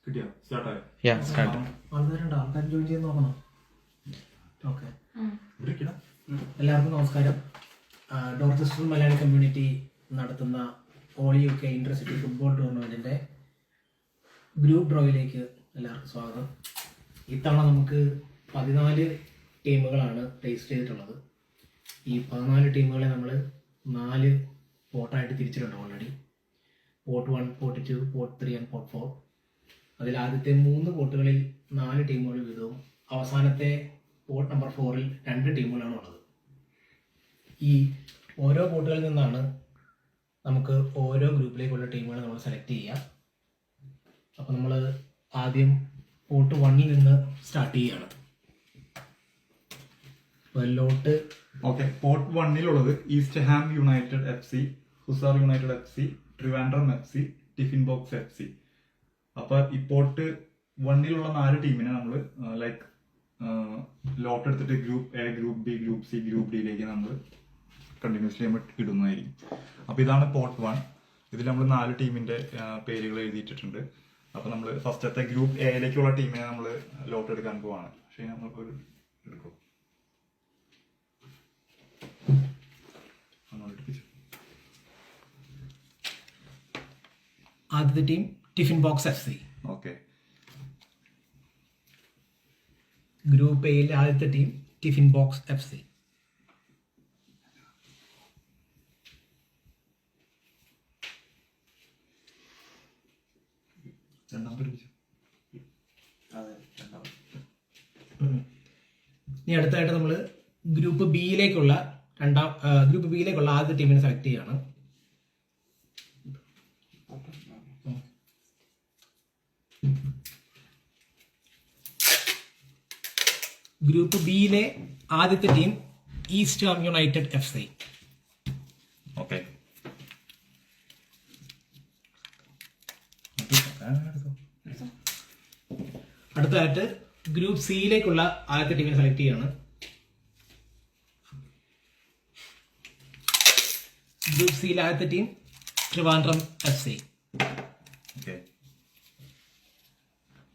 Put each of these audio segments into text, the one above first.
കിട്ടിയോ? സ്റ്റാർട്ടായോ? ആൾക്കാർ ജോയിൻ ചെയ്ത് നോക്കണം. ഓക്കെ, എല്ലാവർക്കും നമസ്കാരം. ഡോർച്ചസ്റ്റർ മലയാളി കമ്മ്യൂണിറ്റി നടത്തുന്ന ഓൾ UK ഇന്റർസിറ്റി ഫുട്ബോൾ ടൂർണമെൻറ്റിൻ്റെ ഗ്രൂപ്പ് ഡ്രോയിലേക്ക് എല്ലാവർക്കും സ്വാഗതം. ഇത്തവണ നമുക്ക് 14 ടീമുകളാണ് രജിസ്റ്റർ ചെയ്തിട്ടുള്ളത്. ഈ 14 ടീമുകളെ നമ്മൾ 4 പോർട്ടായിട്ട് തിരിച്ചിട്ടുണ്ട് already. Port 1, port 2, port 3 and port 4. അതിൽ ആദ്യത്തെ 3 പോർട്ടുകളിൽ 4 ടീമുകൾ വീതവും അവസാനത്തെ പോർട്ട് നമ്പർ 4-ൽ 2 ടീമുകളാണ് ഉള്ളത്. ഈ ഓരോ പോർട്ടുകളിൽ നിന്നാണ് നമുക്ക് ഓരോ ഗ്രൂപ്പിലേക്കുള്ള ടീമുകൾ നമ്മൾ സെലക്ട് ചെയ്യുക. അപ്പോൾ നമ്മൾ ആദ്യം പോർട്ട് 1-ൽ നിന്ന് സ്റ്റാർട്ട് ചെയ്യുകയാണ്. ലോട്ട് പോർട്ട് 1-ലുള്ളത് East Ham United FC, Hussar United FC, Trivandrum FC, tiffin box FC. അപ്പൊ ഈ പോർട്ട് 1-ലുള്ള 4 ടീമിനെ നമ്മൾ ലോട്ട് എടുത്തിട്ട് group A, group B, group C, group Dയിലേക്ക് നമ്മൾ കണ്ടിന്യൂസ്ലി ഇടുന്നതായിരിക്കും. അപ്പൊ ഇതാണ് പോർട്ട് 1. ഇതിൽ നമ്മൾ 4 ടീമിന്റെ പേരുകൾ എഴുതിയിട്ടുണ്ട്. അപ്പൊ നമ്മൾ ഫസ്റ്റത്തെ ഗ്രൂപ്പ് Aയിലേക്കുള്ള ടീമിനെ നമ്മൾ ലോട്ട് എടുക്കാൻ പോവാണ്. പക്ഷേ നമ്മൾക്ക് എടുക്കും. ആദ്യത്തെ team tiffin box FC. Okay, group എയിലെ ആദ്യത്തെ ടീം ടിഫിൻ ബോക്സ് FC. ഇനി അടുത്തായിട്ട് നമ്മൾ ഗ്രൂപ്പ് ബിയിലേക്കുള്ള ആദ്യത്തെ ടീമിനെ സെലക്ട് ചെയ്യാണ്. ഗ്രൂപ്പ് ബിയിലെ ആദ്യത്തെ team East Ham United FC. ഓക്കെ, അടുത്തതായിട്ട് ഗ്രൂപ്പ് സിയിലേക്കുള്ള ആദ്യത്തെ ടീമിനെ സെലക്ട് ചെയ്യാണ്. ഗ്രൂപ്പ് സിയിലെ ആദ്യത്തെ ടീം ട്രിവാൻഡ്രം FC.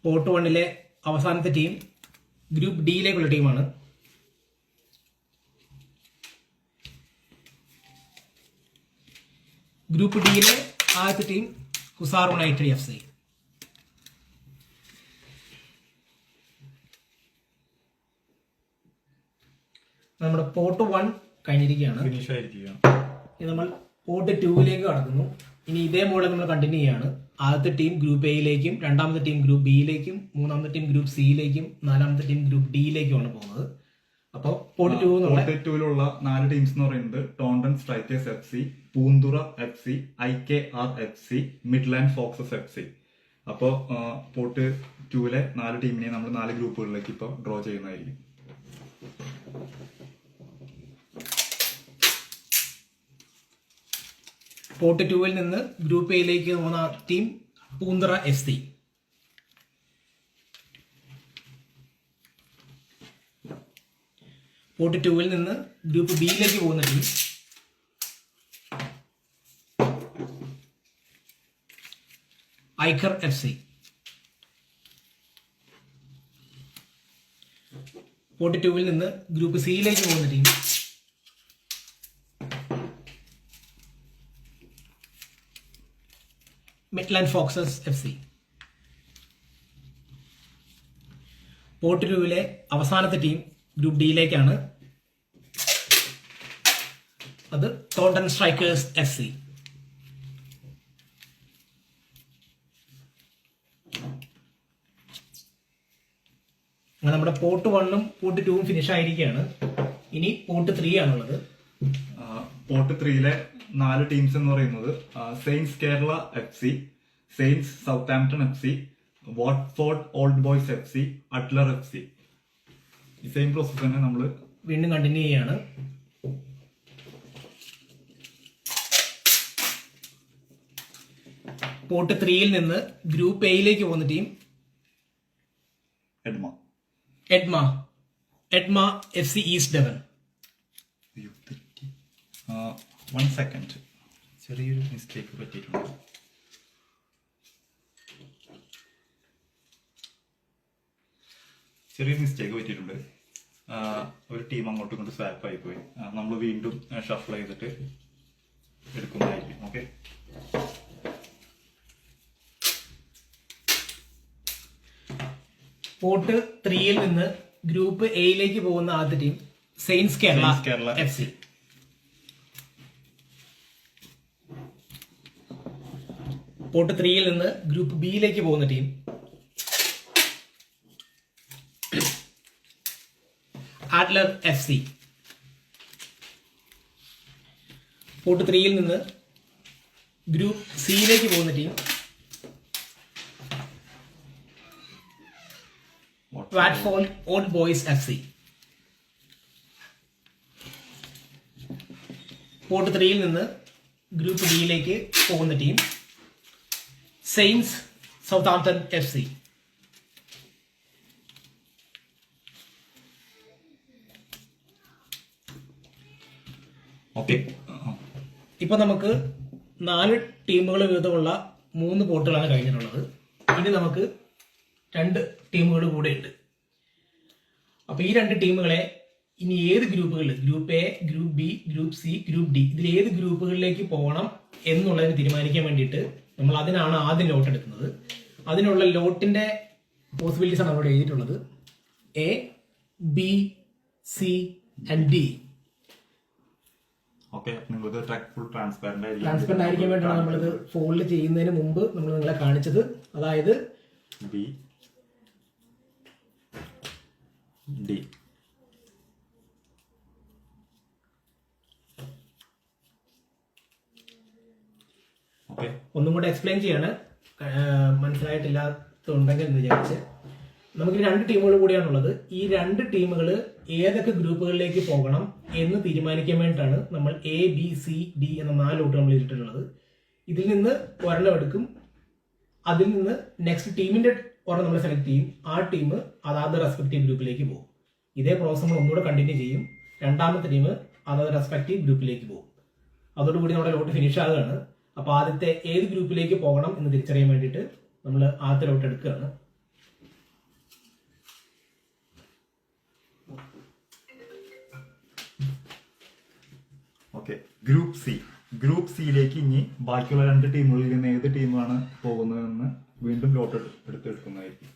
പോർട്ട് 1-ലെ അവസാനത്തെ ടീം ഗ്രൂപ്പ് ഡിയിലേക്കുള്ള ടീമാണ്. ഗ്രൂപ്പ് ഡിയിലെ ആദ്യത്തെ ടീം ഹുസാർ യുണൈറ്റഡ് FC. നമ്മുടെ പോർട്ട് 1 കഴിഞ്ഞിരിക്കുകയാണ്. ഇനി നമ്മൾ പോർട്ട് 2-ലേക്ക് കടക്കുന്നു. ഇനി ഇതേ മോഡൽ നമ്മൾ കണ്ടിന്യൂ ചെയ്യാണ്. ആദ്യത്തെ ടീം ഗ്രൂപ്പ് എയിലേക്കും, രണ്ടാമത്തെ ടീം ഗ്രൂപ്പ് ബിയിലേക്കും, മൂന്നാമത്തെ ടീം ഗ്രൂപ്പ് സിയിലേക്കും, നാലാമത്തെ ടീം ഗ്രൂപ്പ് ഡിയിലേക്കുമാണ് പോകുന്നത്. അപ്പോൾ പോർട്ട് 2-ലുള്ള 4 ടീംസ് എന്ന് പറയുന്നത് Taunton strikers FC, Poonthura FC, IKR FC, Midland Foxes FC. അപ്പോൾ പോർട്ട് 2-ലെ 4 ടീമിനെ നമ്മൾ 4 ഗ്രൂപ്പുകളിലേക്ക് ഇപ്പോൾ ഡ്രോ ചെയ്യുന്നതായിരിക്കും. പോർട്ട് 2-ൽ നിന്ന് ഗ്രൂപ്പ് എയിലേക്ക് പോകുന്ന ടീം പൂന്തുറ FC. പോർട്ട് 2-ൽ നിന്ന് ഗ്രൂപ്പ് ബിയിലേക്ക് പോകുന്ന ടീം ഐക്കർ FC. പോർട്ട് 2-ൽ നിന്ന് ഗ്രൂപ്പ് സിയിലേക്ക് പോകുന്ന team Midland Foxes FC. Port 2-ലെ അവസാനത്തെ ടീം ഗ്രൂപ്പ് ഡിയിലേക്കാണ്. അത് ടോണ്ടൻ സ്ട്രൈക്കേഴ്സ് FC. അങ്ങനെ നമ്മുടെ പോർട്ട് 1-ഉം പോർട്ട് 2-ഉം ഫിനിഷ് ആയിരിക്കുകയാണ്. ഇനി പോർട്ട് 3 ആണുള്ളത്. പോർട്ട് 3-ലെ 4 ടീംസ് എന്ന് പറയുന്നത് saints Kerala FC, saints Southampton FC, Watford old Boys FC, അട്ലർ FC. ഈ സെയിം പ്രോസസ് തന്നെ നമ്മൾ വീണ്ടും കണ്ടിന്യൂ ചെയ്യാണ്. പോർട്ട് 3-ൽ നിന്ന് ഗ്രൂപ്പ് എയിലേക്ക് പോകുന്ന ടീം എഡ്മ FC ഈസ്റ്റ് ഡെവൻ. 1 സെക്കൻഡ്, ചെറിയൊരു മിസ്റ്റേക്ക് പറ്റിയിട്ടുണ്ട്. ചെറിയൊരു മിസ്റ്റേക്ക് പറ്റിയിട്ടുണ്ട്. ഒരു ടീം അങ്ങോട്ടും ഇങ്ങോട്ടും സ്വാപ്പ് ആയിപ്പോയി. നമ്മൾ വീണ്ടും ഷഫിൾ ചെയ്തിട്ട് എടുക്കുന്നതായിരിക്കും. ഓക്കെ, പോർട്ട് 3-യിൽ നിന്ന് ഗ്രൂപ്പ് എയിലേക്ക് പോകുന്ന ആദ്യ team Saints Kerala FC. Port 3-യിൽ നിന്ന് ഗ്രൂപ്പ് ബിയിലേക്ക് പോകുന്ന ടീം ആഡ്ലർ FC. പോർട്ട് 3-യിൽ നിന്ന് ഗ്രൂപ്പ് സിയിലേക്ക് പോകുന്ന team Watford Old Boys FC. Port 3-യിൽ നിന്ന് ഗ്രൂപ്പ് ഡിയിലേക്ക് പോകുന്ന team Saints Southampton FC. Okay, ഇപ്പൊ നമുക്ക് 4 ടീമുകൾ വീതമുള്ള 3 പോർട്ടുകളാണ് കഴിഞ്ഞിട്ടുള്ളത്. ഇനി നമുക്ക് 2 ടീമുകൾ കൂടെ ഉണ്ട്. അപ്പൊ ഈ 2 ടീമുകളെ ഇനി ഏത് ഗ്രൂപ്പുകളിൽ, group A, group B, group C, group D, ഇതിൽ ഏത് ഗ്രൂപ്പുകളിലേക്ക് പോകണം എന്നുള്ളതിന് തീരുമാനിക്കാൻ വേണ്ടിയിട്ട് നമ്മൾ അതിനാണ് ആദ്യം ലോട്ട് എടുക്കുന്നത്. അതിനുള്ള ലോട്ടിന്റെ പോസിബിലിറ്റീസ് ആണ് അവിടെ എഴുതിയിട്ടുള്ളത്. A, B, C and D. Okay, നിങ്ങൾക്ക് ഫുൾ ട്രാൻസ്പെറന്റ് ആയിരിക്കാൻ വേണ്ടിയാണ് നമ്മളിത് ഫോൾഡ് ചെയ്യുന്നതിന് മുമ്പ് നമ്മൾ നിങ്ങളെ കാണിച്ചത്. അതായത് ബി, ഡി. ഓക്കെ, ഒന്നും കൂടെ എക്സ്പ്ലെയിൻ ചെയ്യാണ്, മനസ്സിലായിട്ടില്ലാത്തുണ്ടെങ്കിൽ എന്ന് വിചാരിച്ച്. നമുക്ക് 2 ടീമുകൾ കൂടിയാണുള്ളത്. ഈ 2 ടീമുകൾ ഏതൊക്കെ ഗ്രൂപ്പുകളിലേക്ക് പോകണം എന്ന് തീരുമാനിക്കാൻ വേണ്ടിയിട്ടാണ് നമ്മൾ എ, ബി, സി, ഡി എന്ന 4 ലോട്ട് നമ്മൾ ഇട്ടിട്ടുള്ളത്. ഇതിൽ നിന്ന് ഒരെണ്ണം എടുക്കും, അതിൽ നിന്ന് നെക്സ്റ്റ് ടീമിന്റെ ഒരെണ്ണം നമ്മൾ സെലക്ട് ചെയ്യും. ആ ടീം അതാത് റെസ്പെക്റ്റീവ് ഗ്രൂപ്പിലേക്ക് പോകും. ഇതേ പ്രോസസ് നമ്മൾ ഒന്നുകൂടെ കണ്ടിന്യൂ ചെയ്യും. രണ്ടാമത്തെ ടീം അതാത് റെസ്പെക്റ്റീവ് ഗ്രൂപ്പിലേക്ക് പോകും. അതോടുകൂടി നമ്മുടെ ലോട്ട് ഫിനിഷ് ആകുകയാണ്. അപ്പൊ ആദ്യത്തെ ഏത് ഗ്രൂപ്പിലേക്ക് പോകണം എന്ന് തിരിച്ചറിയാൻ വേണ്ടിയിട്ട് നമ്മൾ ആദ്യത്തെ ലോട്ട് എടുക്കുകയാണ്. Okay, group C. ഗ്രൂപ്പ് സിയിലേക്ക് ഇനി ബാക്കിയുള്ള 2 ടീമുകളിൽ നിന്ന് ഏത് ടീമാണ് പോകുന്നതെന്ന് വീണ്ടും ലോട്ട് എടുക്കുന്നതായിരിക്കും.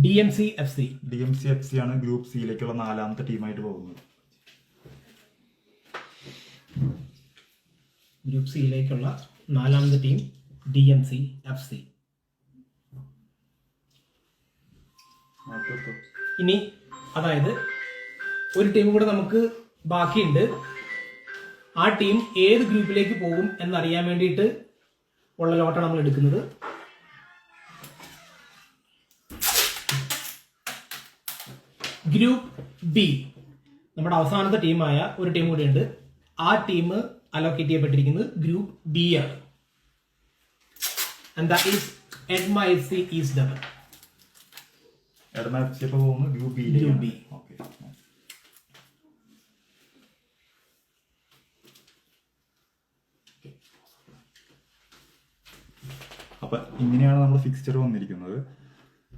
DMC FC. DMC FC ആണ് ഗ്രൂപ്പ് സിയിലേക്കുള്ള 4ാമത്തെ ടീമായിട്ട് പോകുന്നത്. ഗ്രൂപ്പ് സിയിലേക്കുള്ള 4ാമത്തെ ടീം DMC FC. ഇനി അതായത് ഒരു ടീം കൂടെ നമുക്ക് ബാക്കിയുണ്ട്. ആ ടീം ഏത് ഗ്രൂപ്പിലേക്ക് പോകും എന്നറിയാൻ വേണ്ടിയിട്ട് ഉള്ള ലോട്ടാണ് നമ്മൾ എടുക്കുന്നത്. ഗ്രൂപ്പ് ബി, നമ്മുടെ അവസാനത്തെ ടീമായ ഒരു ടീം കൂടെ ഉണ്ട്. ആ ടീം അലോക്കേറ്റ് ചെയ്യപ്പെട്ടിരിക്കുന്നത് ഗ്രൂപ്പ് ബി ആണ്. And that is Edma FC East Devon. എഡ്മ FC ഇപ്പോൾ പോകുന്നത് group B. Group B. Okay, അപ്പൊ ഇങ്ങനെയാണ് നമ്മുടെ ഫിക്സ്ചർ വന്നിരിക്കുന്നത്.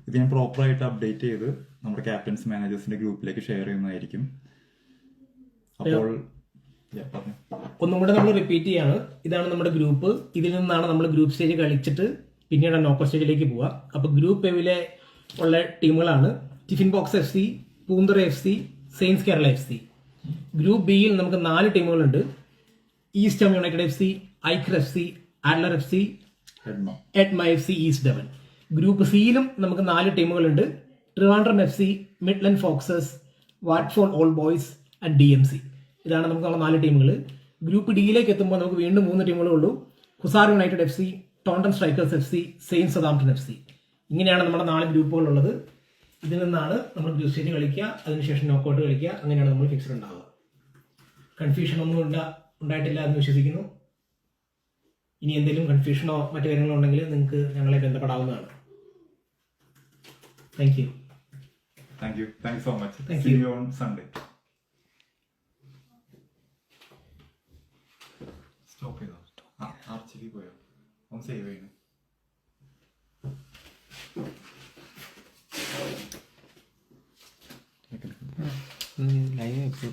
ഇത് ഞാൻ പ്രോപ്പറായിട്ട് അപ്ഡേറ്റ് ചെയ്ത് നമ്മുടെ ക്യാപ്റ്റൻസ് മാനേജേഴ്സിന്റെ ഗ്രൂപ്പിലേക്ക് ഷെയർ ചെയ്യുന്നതായിരിക്കും. അപ്പോൾ ഒന്നും കൂടെ നമ്മൾ റിപ്പീറ്റ് ചെയ്യാണ്. ഇതാണ് നമ്മുടെ ഗ്രൂപ്പ്. ഇതിൽ നിന്നാണ് നമ്മൾ ഗ്രൂപ്പ് സ്റ്റേജ് കളിച്ചിട്ട് പിന്നീട് നോക്കൌട്ട് സ്റ്റേജിലേക്ക് പോവുക. അപ്പൊ ഗ്രൂപ്പ് എവിലെ ഉള്ള ടീമുകളാണ് tiffin box FC, Poonthura FC, Saints Kerala FC. Group ബിയിൽ നമുക്ക് 4 ടീമുകളുണ്ട്. ഈസ്റ്റ് ഹം യുണൈറ്റഡ് FC, ഐക്കർ FC, ആഡ്ലർ FC, എഡ്മ FC ഈസ്റ്റ് ഡെവൻ. ഗ്രൂപ്പ് സിയിലും നമുക്ക് 4 ടീമുകളുണ്ട്. Trivandrum FC, Midland Foxes, Watford Old Boys and DMC. ഇതാണ് നമുക്കുള്ള 4 ടീമുകൾ. ഗ്രൂപ്പ് ഡിയിലേക്ക് എത്തുമ്പോൾ നമുക്ക് വീണ്ടും 3 ടീമുകളേ ഉള്ളൂ. Hussar United FC, Taunton Strikers FC, Saints Southampton FC. ഇങ്ങനെയാണ് നമ്മുടെ 4 ഗ്രൂപ്പുകളുള്ളത്. ഇതിൽ നിന്നാണ് നമ്മൾ ഗ്രൂപ്പ് സ്റ്റേജ് കളിക്കുക, അതിനുശേഷം നോക്കൌട്ട് കളിക്കുക. അങ്ങനെയാണ് നമ്മൾ ഫിക്സഡ് ഉണ്ടാവുക. കൺഫ്യൂഷൻ ഒന്നും ഉണ്ടായിട്ടില്ല എന്ന് വിശ്വസിക്കുന്നു. ഇനി എന്തെങ്കിലും കൺഫ്യൂഷനോ മറ്റു കാര്യങ്ങളോ ഉണ്ടെങ്കിൽ നിങ്ങൾക്ക് ഞങ്ങളെ ബന്ധപ്പെടാവുന്നതാണ്. Thank you. Thank so much. Thank See you. you on Sunday. Stop ചെയ്തോ? ആർച്ചിക്ക് പോയോ? ഒന്ന് സേവ് ചെയ്യണം. ലൈവ് വെച്ചു.